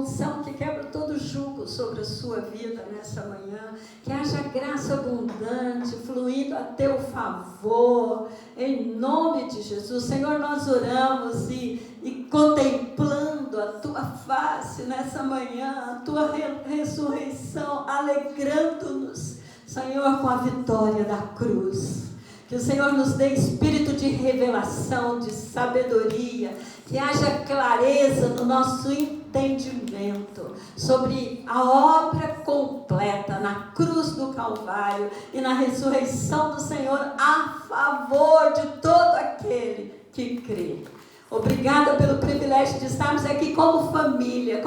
unção que quebra todo jugo sobre a sua vida nessa manhã, que haja graça abundante, fluindo a teu favor, em nome de Jesus. Senhor, nós oramos e contemplando a tua face nessa manhã, a tua ressurreição, alegrando-nos, Senhor, com a vitória da cruz. Que o Senhor nos dê espírito de revelação, de sabedoria, que haja clareza no nosso entendimento sobre a obra completa na cruz do Calvário e na ressurreição do Senhor a favor de todo aquele que crê. Obrigada pelo privilégio de estarmos aqui como família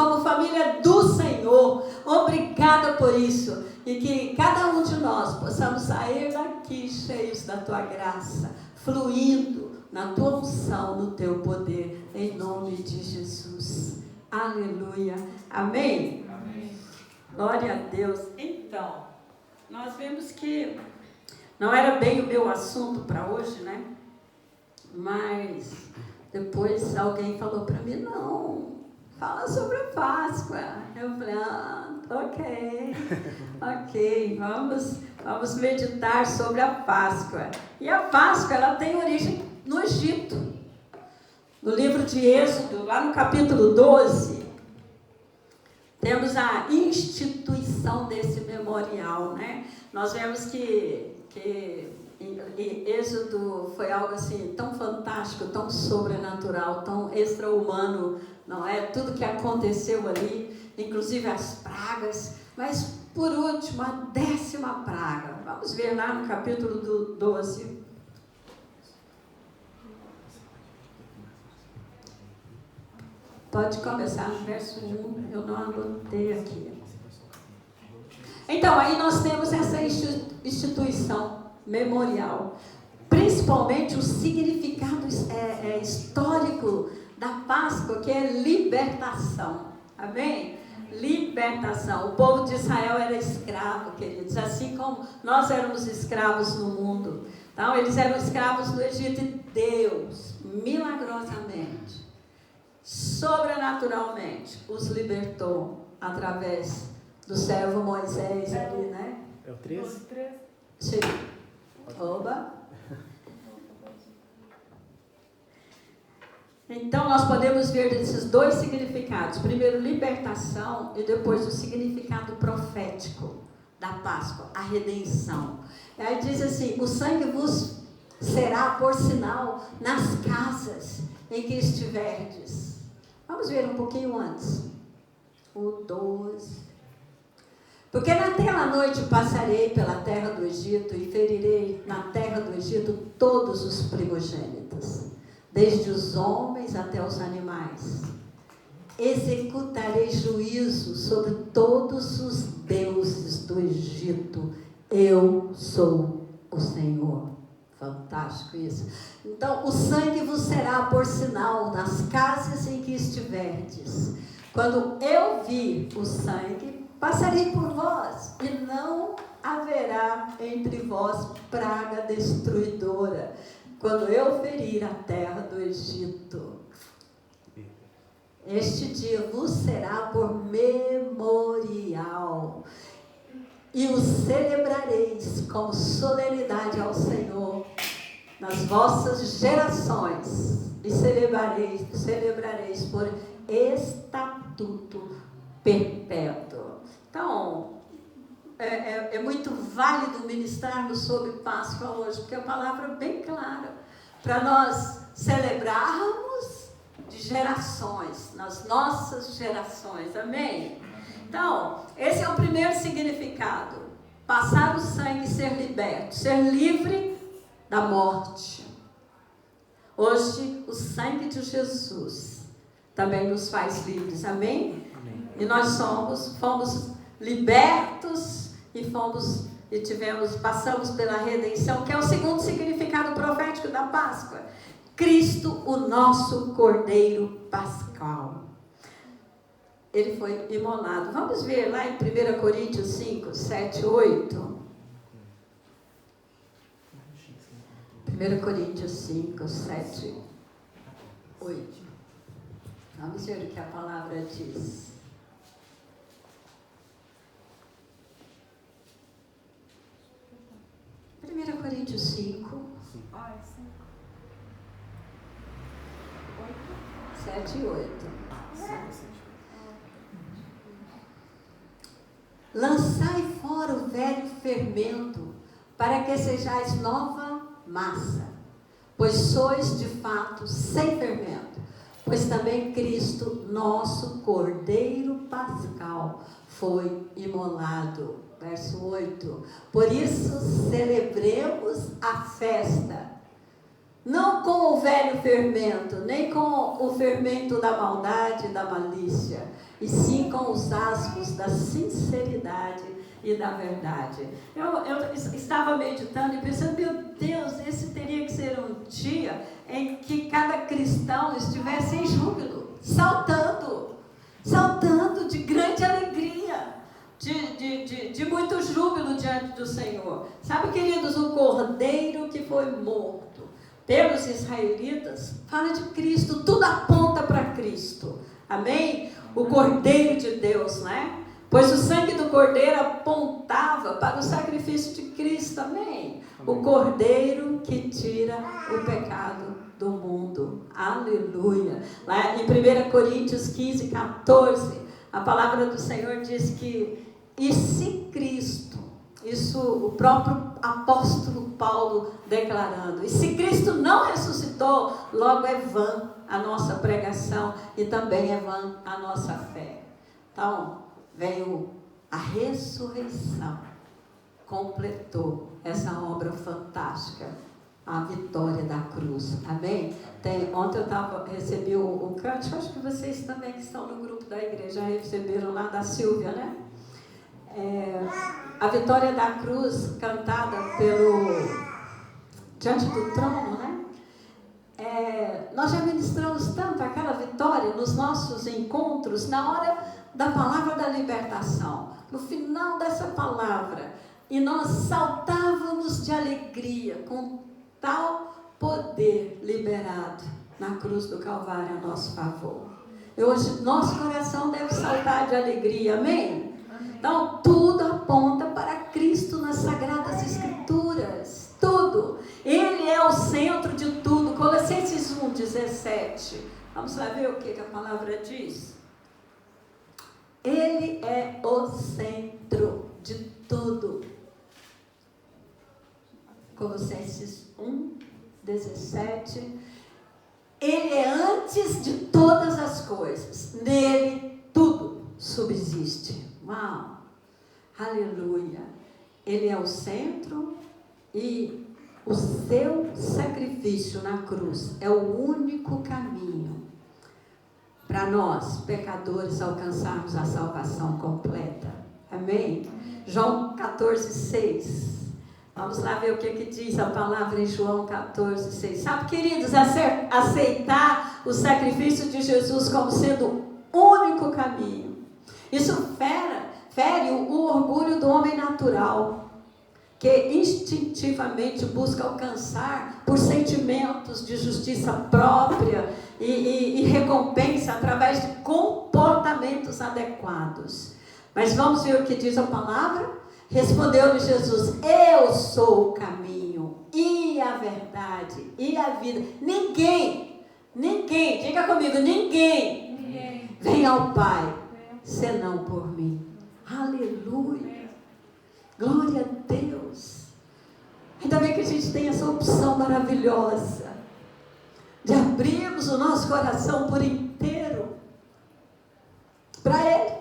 do Senhor. Obrigada por isso. E que cada um de nós possamos sair daqui cheios da tua graça, fluindo na tua unção, no teu poder, em nome de Jesus. Aleluia. Amém? Amém. Glória a Deus. Então, nós vemos que não era bem o meu assunto para hoje, né? Mas depois alguém falou para mim, não, fala sobre a Páscoa. Eu falei, ok, vamos meditar sobre a Páscoa. E a Páscoa, ela tem origem no Egito. No livro de Êxodo, lá no capítulo 12, temos a instituição desse memorial, né? Nós vemos que Êxodo foi algo assim tão fantástico, tão sobrenatural, tão extra-humano, não é? Tudo que aconteceu ali, inclusive as pragas, mas por último, a 10ª praga. Vamos ver lá no capítulo 12. Pode começar no verso 1, eu não anotei aqui. Então, aí nós temos essa instituição memorial, principalmente o significado histórico da Páscoa, que é libertação. Amém? Libertação. O povo de Israel era escravo, queridos, assim como nós éramos escravos no mundo. Então, eles eram escravos no Egito e Deus, milagrosamente, sobrenaturalmente, os libertou através do servo Moisés ali, né? É o 13? Sim. Oba. Então, nós podemos ver esses dois significados. Primeiro, libertação, e depois o significado profético da Páscoa, a redenção. E aí diz assim, o sangue vos será por sinal nas casas em que estiverdes. Vamos ver um pouquinho antes. O 12. Porque naquela noite passarei pela terra do Egito e ferirei na terra do Egito todos os primogênitos, desde os homens até os animais. Executarei juízo sobre todos os deuses do Egito. Eu sou o Senhor. Fantástico isso. Então, o sangue vos será por sinal nas casas em que estiverdes. Quando eu vi o sangue, passarei por vós, e não haverá entre vós praga destruidora, quando eu ferir a terra do Egito. Este dia vos será por memorial, e o celebrareis como solenidade ao Senhor nas vossas gerações, e celebrareis por estatuto perpétuo. Então, é muito válido ministrarmos sobre Páscoa hoje, porque a palavra é bem clara, para nós celebrarmos de gerações, nas nossas gerações, amém? Então, esse é o primeiro significado, passar o sangue e ser liberto, ser livre da morte. Hoje, o sangue de Jesus também nos faz livres, amém? E nós fomos libertos e passamos pela redenção, que é o segundo significado profético da Páscoa. Cristo, o nosso Cordeiro Pascal. Ele foi imolado. Vamos ver lá em 1 Coríntios 5, 7, 8. 1 Coríntios 5, 7, 8. Vamos ver o que a palavra diz. 7 e 8. Lançai fora o velho fermento, para que sejais nova massa, pois sois de fato sem fermento, pois também Cristo, nosso Cordeiro Pascal, foi imolado. Verso 8. Por isso celebremos a festa, não com o velho fermento, nem com o fermento da maldade e da malícia, e sim com os asmos da sinceridade e da verdade. Eu estava meditando e pensando, meu Deus, esse teria que ser um dia em que cada cristão estivesse em júbilo, saltando de grande alegria, de muito júbilo diante do Senhor. Sabe, queridos, o cordeiro que foi morto pelos israelitas fala de Cristo, tudo aponta para Cristo. Amém? O Cordeiro de Deus, né? Pois o sangue do Cordeiro apontava para o sacrifício de Cristo. Amém? O Cordeiro que tira o pecado do mundo. Aleluia. Lá em 1 Coríntios 15, 14, a palavra do Senhor diz que, e se Cristo, isso o próprio apóstolo Paulo declarando, e se Cristo não ressuscitou, logo é vã a nossa pregação e também é vã a nossa fé. Então, veio a ressurreição, completou essa obra fantástica, a vitória da cruz. Amém? Ontem eu recebi o cântico, acho que vocês também que estão no grupo da igreja já receberam lá da Silvia, né? A vitória da cruz cantada diante do trono, né? Nós já ministramos tanto aquela vitória nos nossos encontros, na hora da palavra da libertação, no final dessa palavra, e nós saltávamos de alegria com tal poder liberado na cruz do Calvário a nosso favor. E hoje nosso coração deve saltar de alegria, amém? Então tudo aponta para Cristo nas Sagradas Escrituras, tudo. Ele é o centro de tudo. Colossenses 1:17. Vamos lá ver o que a palavra diz. Ele é o centro de tudo. Colossenses 1:17. Ele é antes de todas as coisas. Nele tudo subsiste. Uau! Aleluia! Ele é o centro e o seu sacrifício na cruz é o único caminho para nós, pecadores, alcançarmos a salvação completa. Amém? João 14:6. Vamos lá ver o que diz a palavra em João 14:6. Sabe, queridos, aceitar o sacrifício de Jesus como sendo o único caminho. Isso fere o orgulho do homem natural, que instintivamente busca alcançar por sentimentos de justiça própria e recompensa através de comportamentos adequados. Mas vamos ver o que diz a palavra? Respondeu-lhe Jesus: eu sou o caminho e a verdade e a vida. Ninguém, diga comigo, ninguém vem ao Pai senão por mim. Aleluia. Glória a Deus. Ainda bem que a gente tem essa opção maravilhosa de abrirmos o nosso coração por inteiro para Ele.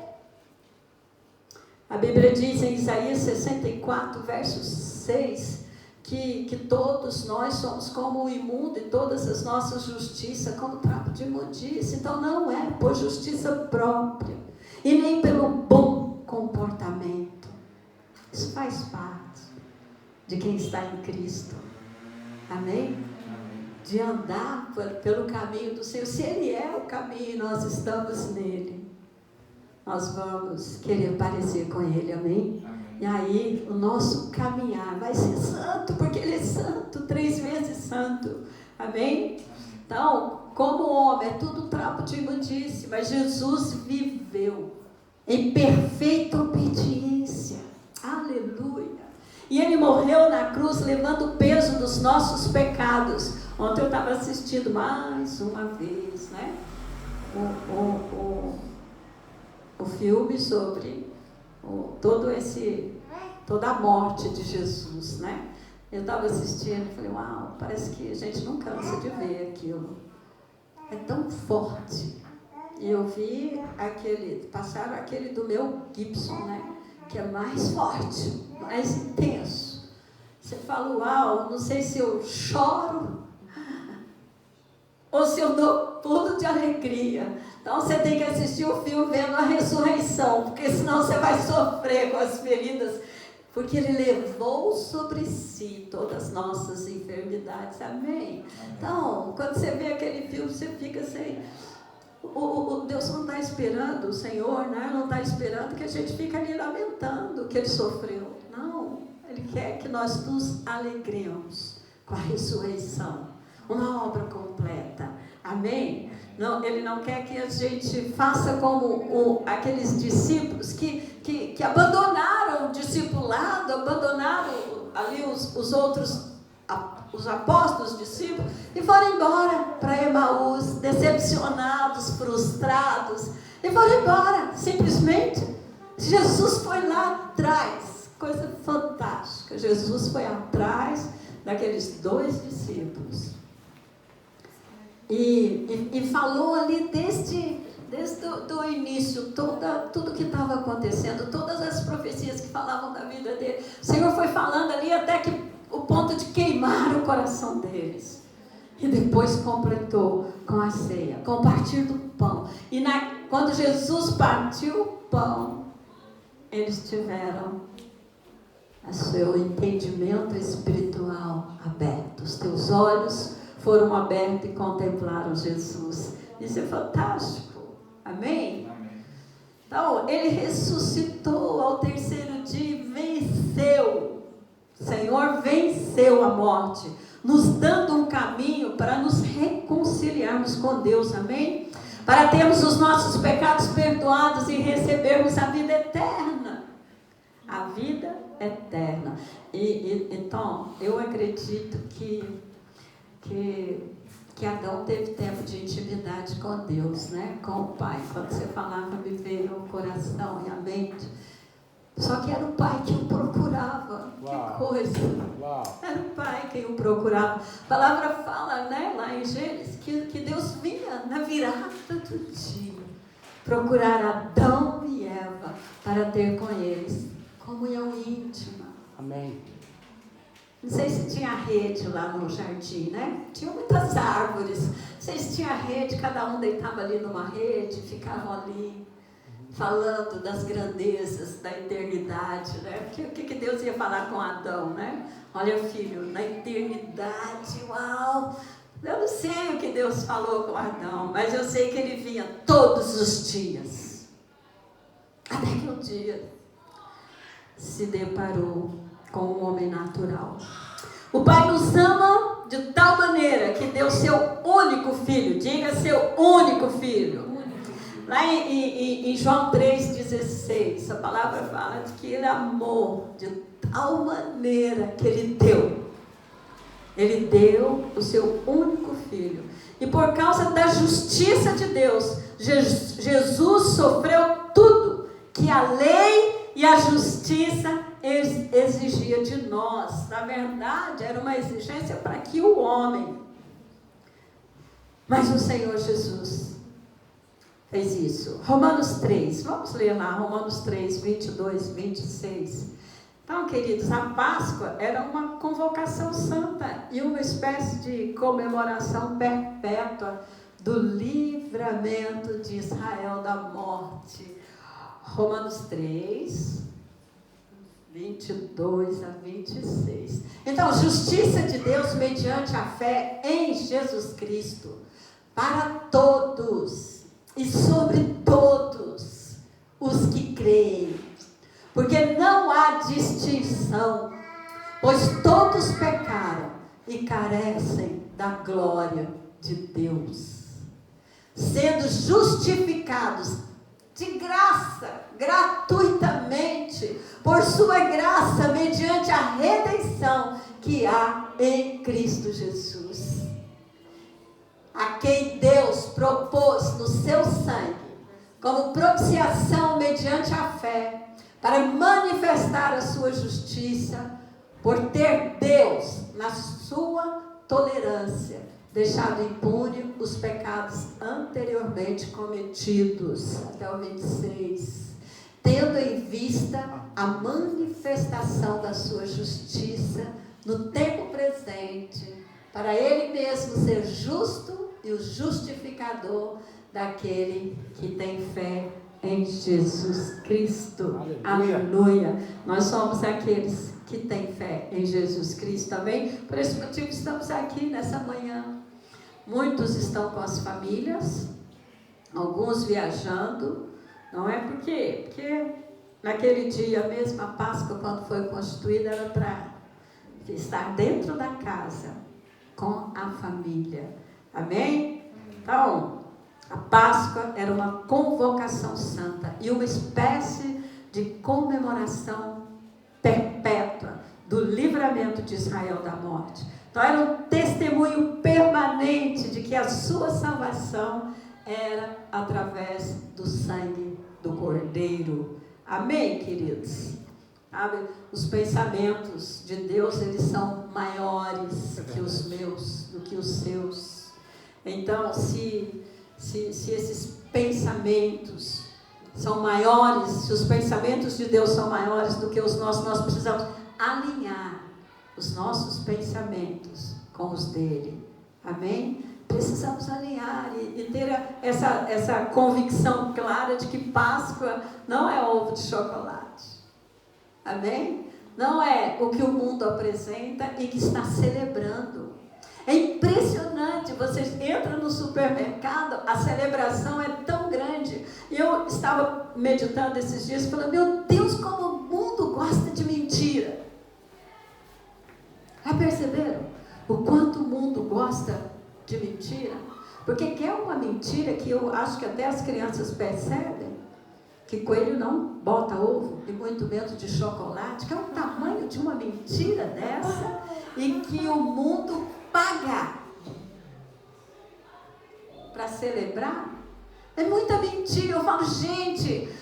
A Bíblia diz em Isaías 64, verso 6, que todos nós somos como o imundo e todas as nossas justiças como trapo de imundícia. Então não é por justiça própria e nem pelo bom comportamento. Isso faz parte de quem está em Cristo. Amém? De andar pelo caminho do Senhor. Se Ele é o caminho e nós estamos nele, nós vamos querer parecer com Ele, amém? E aí o nosso caminhar vai ser santo, porque Ele é santo, 3 vezes santo, amém? Então, como homem, é tudo trapo de imundície, mas Jesus viveu em perfeita obediência, aleluia, E Ele morreu na cruz levando o peso dos nossos pecados. Ontem eu estava assistindo mais uma vez, né? O filme sobre toda a morte de Jesus, né? Eu estava assistindo e falei, uau, parece que a gente não cansa de ver aquilo. É tão forte. E eu vi passaram aquele do Mel Gibson, né? Que é mais forte, mais intenso. Você fala, uau, não sei se eu choro ou se eu dou pulo de alegria. Então você tem que assistir o filme vendo a ressurreição, porque senão você vai sofrer com as feridas, porque Ele levou sobre si todas as nossas enfermidades. Amém? Então, quando você vê aquele filme, você fica assim, Deus não está esperando, o Senhor, né? Não está esperando que a gente fique ali lamentando que Ele sofreu. Não, Ele quer que nós nos alegremos com a ressurreição, uma obra completa. Amém? Não, Ele não quer que a gente faça como aqueles discípulos que abandonaram o discipulado, abandonaram ali os outros, os apóstolos, discípulos, e foram embora para Emaús, decepcionados, frustrados, e foram embora, simplesmente. Jesus foi lá atrás, coisa fantástica, Jesus foi atrás daqueles 2 discípulos, e falou ali desde o início, tudo que estava acontecendo, todas as profecias que falavam da vida dele, o Senhor foi falando ali até que o ponto de queimar o coração deles, e depois completou com a ceia, com o partir do pão, e quando Jesus partiu o pão, eles tiveram o seu entendimento espiritual aberto, os teus olhos foram abertos e contemplaram Jesus. Isso é fantástico. Amém? Amém. Então, Ele ressuscitou ao 3º dia e venceu. O Senhor venceu a morte, nos dando um caminho para nos reconciliarmos com Deus. Amém? Para termos os nossos pecados perdoados e recebermos a vida eterna. A vida eterna. Então, eu acredito que Adão teve tempo de intimidade com Deus, né? Com o Pai. Quando você falava, me veio o coração e a mente. Só que era o Pai que o procurava. Uau. Que coisa! Uau. Era o Pai que o procurava. A palavra fala, né, lá em Gênesis, que Deus vinha na virada do dia procurar Adão e Eva para ter com eles comunhão íntima. Amém. Não sei se tinha rede lá no jardim, né? Tinha muitas árvores. Não sei se tinha rede, cada um deitava ali numa rede, ficavam ali falando das grandezas da eternidade, né? Porque o que Deus ia falar com Adão, né? Olha, filho, na eternidade, uau! Eu não sei o que Deus falou com Adão, mas eu sei que ele vinha todos os dias. Até que um dia se deparou com um homem natural. O Pai nos ama de tal maneira que deu seu único filho. Diga, seu único filho. Lá em João 3,16, a palavra fala de que Ele amou de tal maneira que Ele deu. Ele deu o seu único filho. E por causa da justiça de Deus, Jesus sofreu tudo que a lei e a justiça exigia de nós. Na verdade, era uma exigência para que o homem. Mas o Senhor Jesus fez isso. Romanos 3, vamos ler lá, Romanos 3, 22, 26. Então, queridos, a Páscoa era uma convocação santa e uma espécie de comemoração perpétua do livramento de Israel da morte. Romanos 3, 22 a 26. Então, justiça de Deus mediante a fé em Jesus Cristo, para todos e sobre todos os que creem, porque não há distinção, pois todos pecaram e carecem da glória de Deus, sendo justificados de graça, gratuitamente, por por sua graça, mediante a redenção que há em Cristo Jesus, a quem Deus propôs no seu sangue, como propiciação mediante a fé, para manifestar a sua justiça, por ter Deus, na sua tolerância, deixado impune os pecados anteriormente cometidos, até o 26, tendo em vista a manifestação da sua justiça no tempo presente, para ele mesmo ser justo e o justificador daquele que tem fé em Jesus Cristo. Aleluia. Aleluia. Nós somos aqueles que têm fé em Jesus Cristo, amém? Por esse motivo estamos aqui nessa manhã. Muitos estão com as famílias, alguns viajando, não é? Por quê? Porque naquele dia mesmo, a Páscoa, quando foi constituída, era para estar dentro da casa, com a família, amém? Então, a Páscoa era uma convocação santa e uma espécie de comemoração perpétua do livramento de Israel da morte. Então, era um testemunho permanente de que a sua salvação era através do sangue do Cordeiro. Amém, queridos? Sabe? Os pensamentos de Deus, eles são maiores que os meus, do que os seus. Então, se esses pensamentos são maiores, se os pensamentos de Deus são maiores do que os nossos, nós precisamos alinhar os nossos pensamentos com os dele. Amém? Precisamos alinhar e ter essa convicção clara de que Páscoa não é ovo de chocolate. Amém? Não é o que o mundo apresenta e que está celebrando. É impressionante, vocês entram no supermercado, a celebração é tão grande. E eu estava meditando esses dias, falando, meu Deus, como o mundo gosta de mentira. Já perceberam o quanto o mundo gosta de mentira? Porque quer uma mentira que eu acho que até as crianças percebem, que coelho não bota ovo, e muito menos de chocolate, que é o tamanho de uma mentira dessa, e que o mundo paga para celebrar. É muita mentira. Eu falo, gente,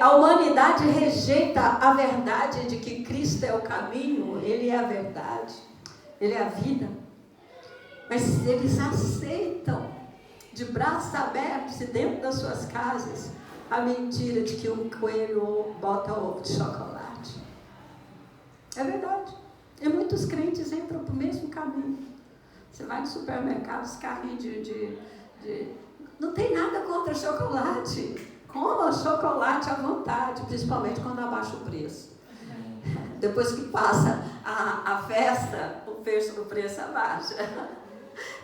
a humanidade rejeita a verdade de que Cristo é o caminho, Ele é a verdade, Ele é a vida. Mas eles aceitam de braços abertos e dentro das suas casas a mentira de que um coelho bota ovo de chocolate. É verdade. E muitos crentes entram para o mesmo caminho. Você vai no supermercado, os carrinhos não tem nada contra chocolate. Coma chocolate à vontade, principalmente quando abaixa o preço. Depois que passa a festa, o preço abaixa.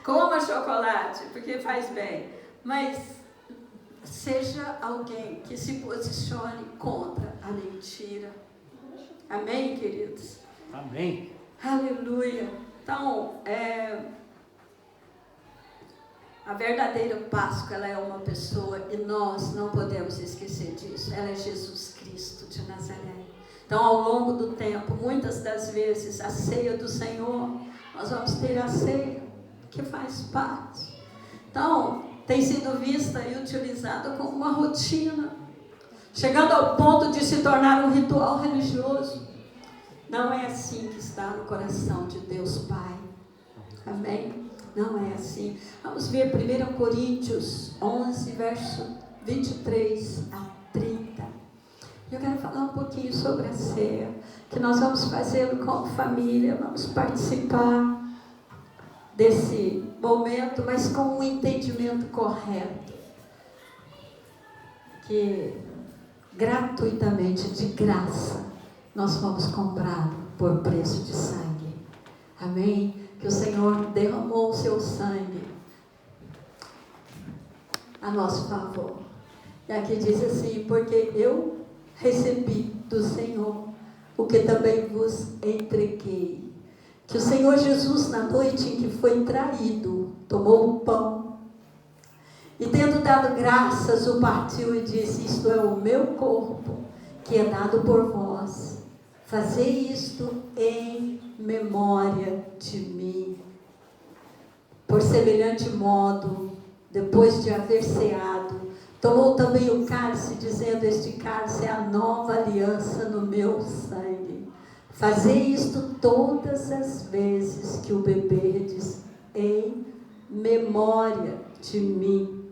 Coma chocolate, porque faz bem. Mas seja alguém que se posicione contra a mentira. Amém, queridos? Amém. Aleluia. Então, a verdadeira Páscoa, ela é uma pessoa e nós não podemos esquecer disso. Ela é Jesus Cristo de Nazaré. Então, ao longo do tempo, muitas das vezes, a ceia do Senhor, nós vamos ter a ceia, que faz parte. Então, tem sido vista e utilizada como uma rotina, chegando ao ponto de se tornar um ritual religioso. Não é assim que está no coração de Deus Pai. Amém? Não é assim. Vamos ver 1 Coríntios 11, verso 23 a 30. Eu quero falar um pouquinho sobre a ceia, que nós vamos fazendo como família, vamos participar desse momento, mas com um entendimento correto. Que gratuitamente, de graça, nós fomos comprados por preço de sangue. Amém? Que o Senhor derramou o seu sangue a nosso favor. E aqui diz assim, porque eu recebi do Senhor o que também vos entreguei. Que o Senhor Jesus, na noite em que foi traído, tomou o pão e, tendo dado graças, o partiu e disse, isto é o meu corpo, que é dado por vós. Fazei isto em memória de mim. Por semelhante modo, depois de haver ceado, tomou também o cálice, dizendo: este cálice é a nova aliança no meu sangue. Fazei isto todas as vezes que o beberdes, em memória de mim.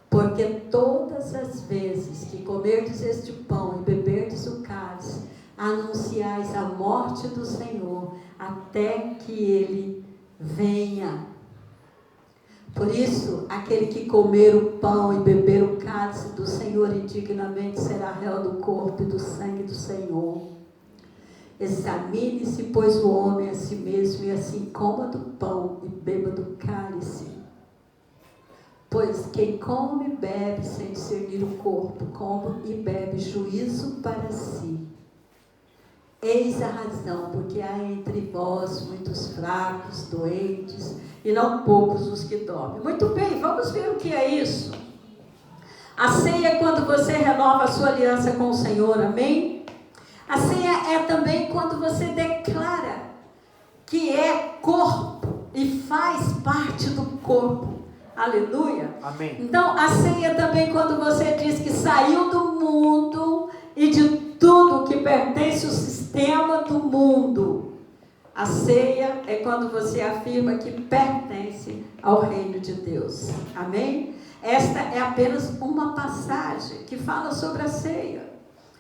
Porque todas as vezes que comerdes este pão e beberdes o cálice, anunciais a morte do Senhor, até que Ele venha. Por isso, aquele que comer o pão e beber o cálice do Senhor indignamente será réu do corpo e do sangue do Senhor. Examine-se, pois, o homem a si mesmo, e assim coma do pão e beba do cálice. Pois quem come e bebe sem discernir o corpo, come e bebe juízo para si. Eis a razão, porque há entre vós muitos fracos, doentes, e não poucos os que dormem. Muito bem, vamos ver o que é isso. A ceia é quando você renova a sua aliança com o Senhor, amém? A ceia é também quando você declara que é corpo e faz parte do corpo. Aleluia. Amém. Então, a ceia também quando você diz que saiu do mundo e de tudo que pertence ao sistema do mundo. A ceia é quando você afirma que pertence ao reino de Deus. Amém? Esta é apenas uma passagem que fala sobre a ceia.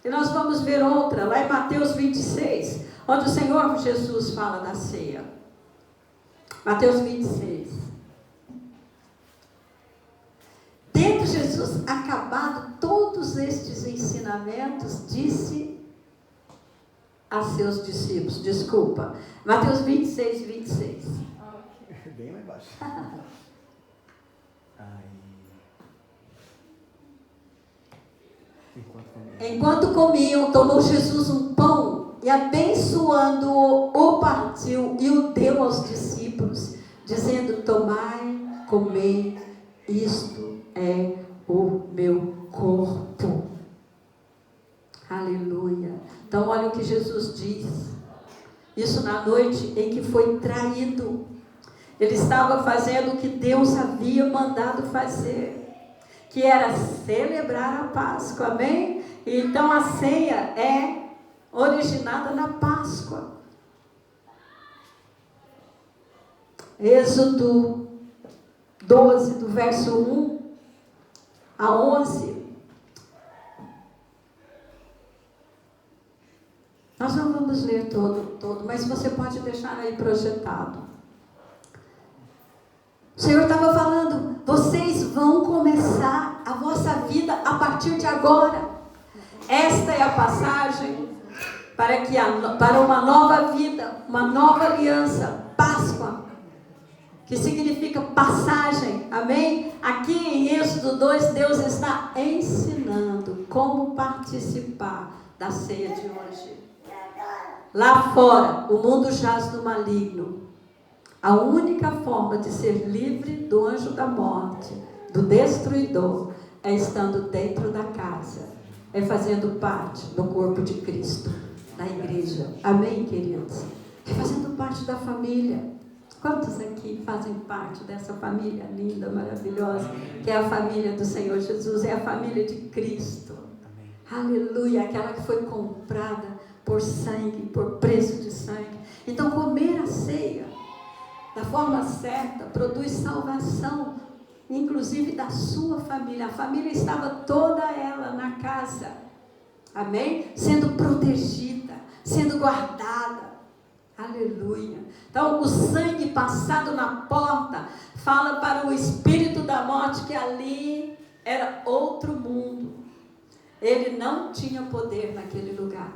E nós vamos ver outra, lá em Mateus 26, onde o Senhor Jesus fala da ceia. Mateus 26. Tendo Jesus acabado todos estes ensinamentos, disse a seus discípulos, Mateus 26, 26. Bem lá embaixo. Enquanto comiam, tomou Jesus um pão e, abençoando-o, o partiu e o deu aos discípulos, dizendo: tomai, comei, isto é o meu corpo. Aleluia. Então olha o que Jesus diz. Isso na noite em que foi traído. Ele estava fazendo o que Deus havia mandado fazer, que era celebrar a Páscoa, amém? Então a ceia é originada na Páscoa. Êxodo 12, do verso 1 a 11. Nós não vamos ler todo, mas você pode deixar aí projetado. O Senhor estava falando: vocês vão começar a vossa vida a partir de agora. Esta é a passagem para uma nova vida, uma nova aliança, Páscoa, que significa passagem, amém? Aqui em Êxodo 2, Deus está ensinando como participar da ceia de hoje. Lá fora, o mundo jaz no maligno. A única forma de ser livre do anjo da morte, do destruidor, é estando dentro da casa, é fazendo parte do corpo de Cristo, da igreja. Amém, queridos? É fazendo parte da família. Quantos aqui fazem parte dessa família linda, maravilhosa, que é a família do Senhor Jesus, é a família de Cristo? Aleluia, aquela que foi comprada por sangue, por preço de sangue. Então, comer a ceia da forma certa produz salvação, inclusive da sua família. A família estava toda ela na casa, amém? Sendo protegida, sendo guardada. Aleluia. Então, o sangue passado na porta fala para o espírito da morte que ali era outro mundo. Ele não tinha poder naquele lugar.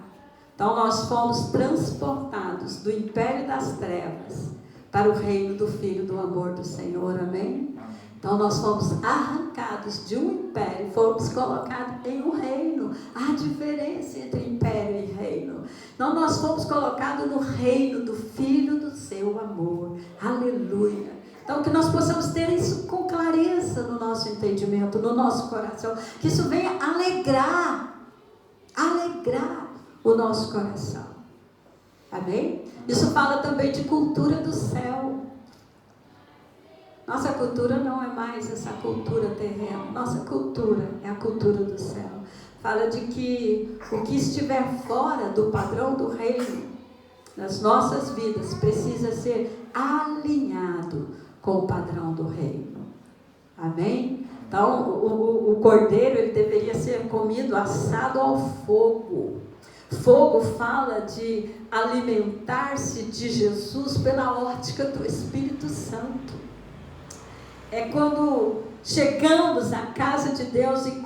Então, nós fomos transportados do império das trevas para o reino do Filho do amor do Senhor, amém? Então, nós fomos arrancados de um império, fomos colocados em um reino. Há diferença entre império e reino. Então, nós fomos colocados no reino do Filho do seu amor. Aleluia. Então, que nós possamos ter isso com clareza no nosso entendimento, no nosso coração. Que isso venha alegrar o nosso coração. Amém? Isso fala também de cultura do céu. Nossa cultura não é mais essa cultura terrena. Nossa cultura é a cultura do céu. Fala de que o que estiver fora do padrão do reino nas nossas vidas precisa ser alinhado com o padrão do reino. Amém? Então, o cordeiro ele deveria ser comido assado ao fogo. Fogo fala de alimentar-se de Jesus pela ótica do Espírito Santo. É quando chegamos à casa de Deus e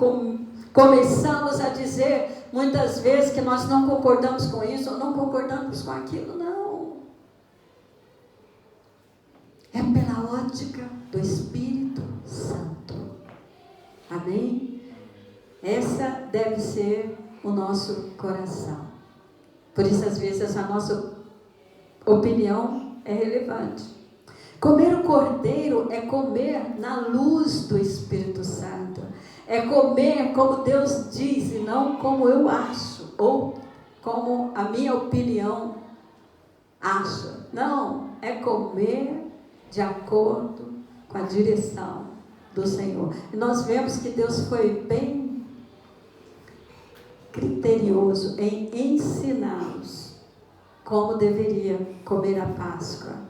começamos a dizer muitas vezes que nós não concordamos com isso ou não concordamos com aquilo. Não. É pela ótica do Espírito Santo. Amém? Essa deve ser o nosso coração. Por isso, às vezes, a nossa opinião é relevante. Comer o cordeiro é comer na luz do Espírito Santo. É comer como Deus diz e não como eu acho, ou como a minha opinião acha. Não, é comer de acordo com a direção do Senhor. E nós vemos que Deus foi bem criterioso em ensinar-nos como deveria comer a Páscoa.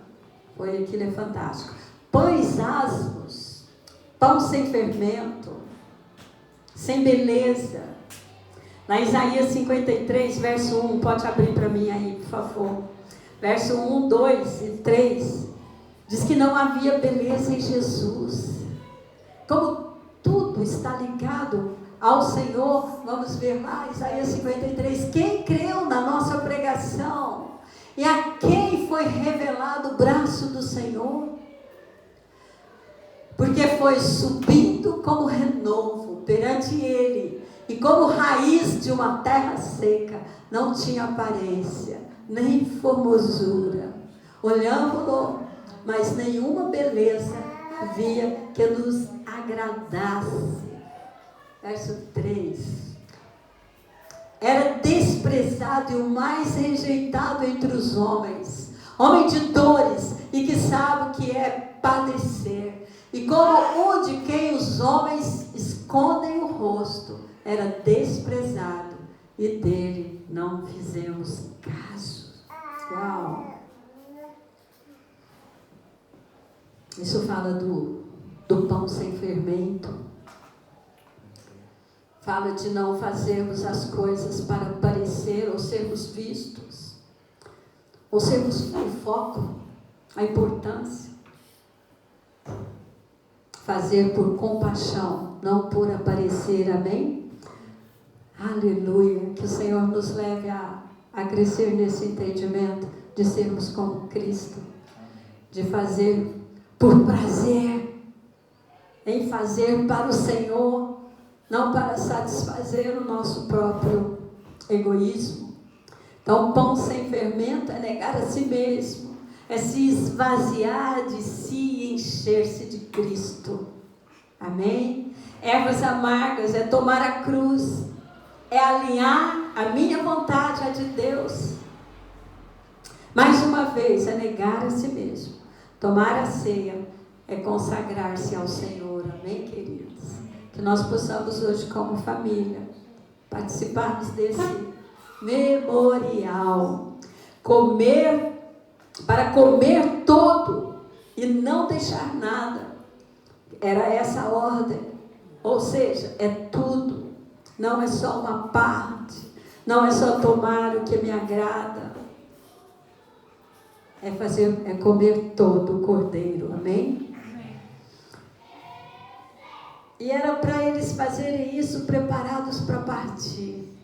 Aquilo é fantástico. Pães asmos, pão sem fermento, sem beleza. Na Isaías 53, verso 1, pode abrir para mim aí, por favor. Verso 1, 2 e 3, diz que não havia beleza em Jesus. Como tudo está ligado ao Senhor, vamos ver lá, Isaías 53, quem creu na nossa pregação? E a quem foi revelado o braço do Senhor? Porque foi subindo como renovo perante Ele, e como raiz de uma terra seca, não tinha aparência, nem formosura. Olhamos-lo, mas nenhuma beleza havia que nos agradasse. Verso 3. Era desprezado e o mais rejeitado entre os homens, homem de dores e que sabe o que é padecer, e como um de quem os homens escondem o rosto, era desprezado e dele não fizemos caso. Uau! Isso fala do pão sem fermento. Fala de não fazermos as coisas para parecer ou sermos vistos, ou sermos o foco, a importância. Fazer por compaixão, não por aparecer, amém? Aleluia, que o Senhor nos leve a crescer nesse entendimento, de sermos como Cristo, de fazer por prazer, em fazer para o Senhor, não para satisfazer o nosso próprio egoísmo. Então, pão sem fermento é negar a si mesmo, é se esvaziar de si e encher-se de Cristo. Amém? Ervas amargas é tomar a cruz, é alinhar a minha vontade à de Deus. Mais uma vez, é negar a si mesmo. Tomar a ceia é consagrar-se ao Senhor. Amém, queridos? Que nós possamos hoje, como família, participarmos desse memorial. Para comer todo e não deixar nada. Era essa a ordem. Ou seja, é tudo. Não é só uma parte. Não é só tomar o que me agrada. É comer todo o cordeiro. Amém? E era para eles fazerem isso preparados para partir.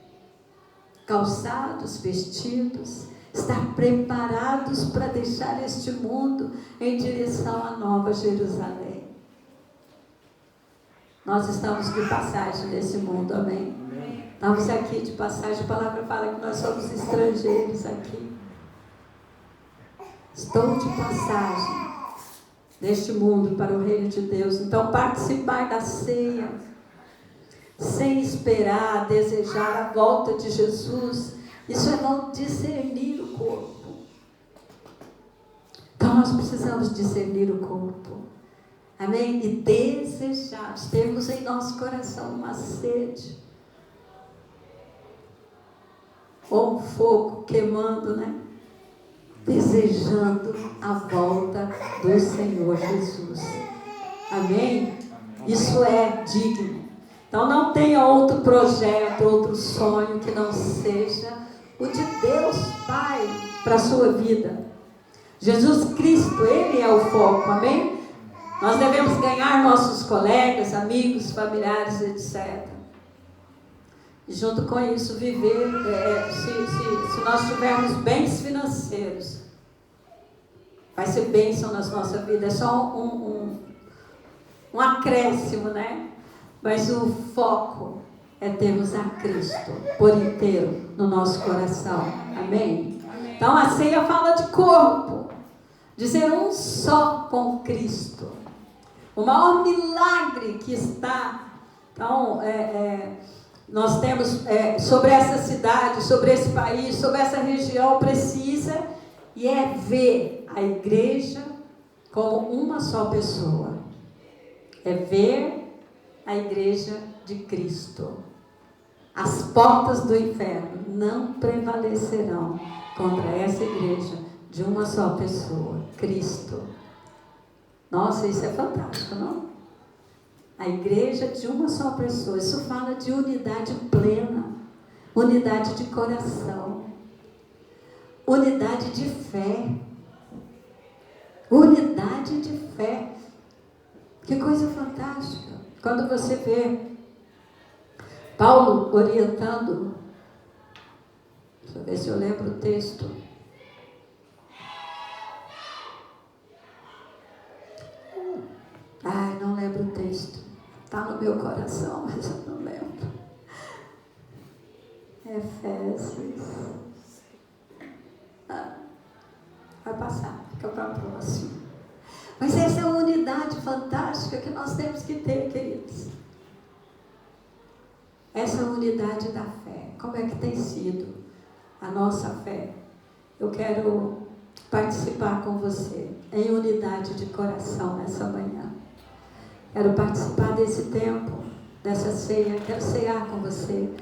Calçados, vestidos, estar preparados para deixar este mundo em direção à Nova Jerusalém. Nós estamos de passagem nesse mundo, amém? Estamos aqui de passagem, a palavra fala que nós somos estrangeiros aqui. Estou de passagem deste mundo para o reino de Deus. Então, participar da ceia, sem esperar, desejar a volta de Jesus, Isso é não discernir o corpo. Então nós precisamos discernir o corpo. Amém? E desejar, termos em nosso coração uma sede. Ou um fogo queimando, né? Desejando a volta do Senhor Jesus. Amém? Isso é digno. Então não tenha outro projeto, outro sonho que não seja o de Deus Pai para a sua vida. Jesus Cristo, Ele é o foco, amém? Nós devemos ganhar nossos colegas, amigos, familiares, etc. E junto com isso, viver, se nós tivermos bens financeiros, vai ser bênção na nossa vida. É só um acréscimo, né? Mas o foco é termos a Cristo por inteiro no nosso coração. Amém? Então a ceia fala de corpo, de ser um só com Cristo. O maior milagre que está, então, nós temos sobre essa cidade, sobre esse país, sobre essa região, precisa e é ver a igreja como uma só pessoa. É ver a igreja de Cristo. As portas do inferno não prevalecerão contra essa igreja de uma só pessoa, Cristo. Nossa, isso é fantástico, não? A igreja de uma só pessoa. Isso fala de unidade plena, unidade de coração, unidade de fé. Unidade de fé. Que coisa fantástica. Quando você vê Paulo orientando, deixa eu ver se eu lembro o texto. Ai, não lembro o texto. Está no meu coração, mas eu não lembro. Efésios. Vai passar, fica para o próximo. Mas essa é a unidade fantástica que nós temos que ter, queridos. Essa unidade da fé. Como é que tem sido a nossa fé? Eu quero participar com você em unidade de coração nessa manhã. Quero participar desse tempo, dessa ceia. Quero cear com você.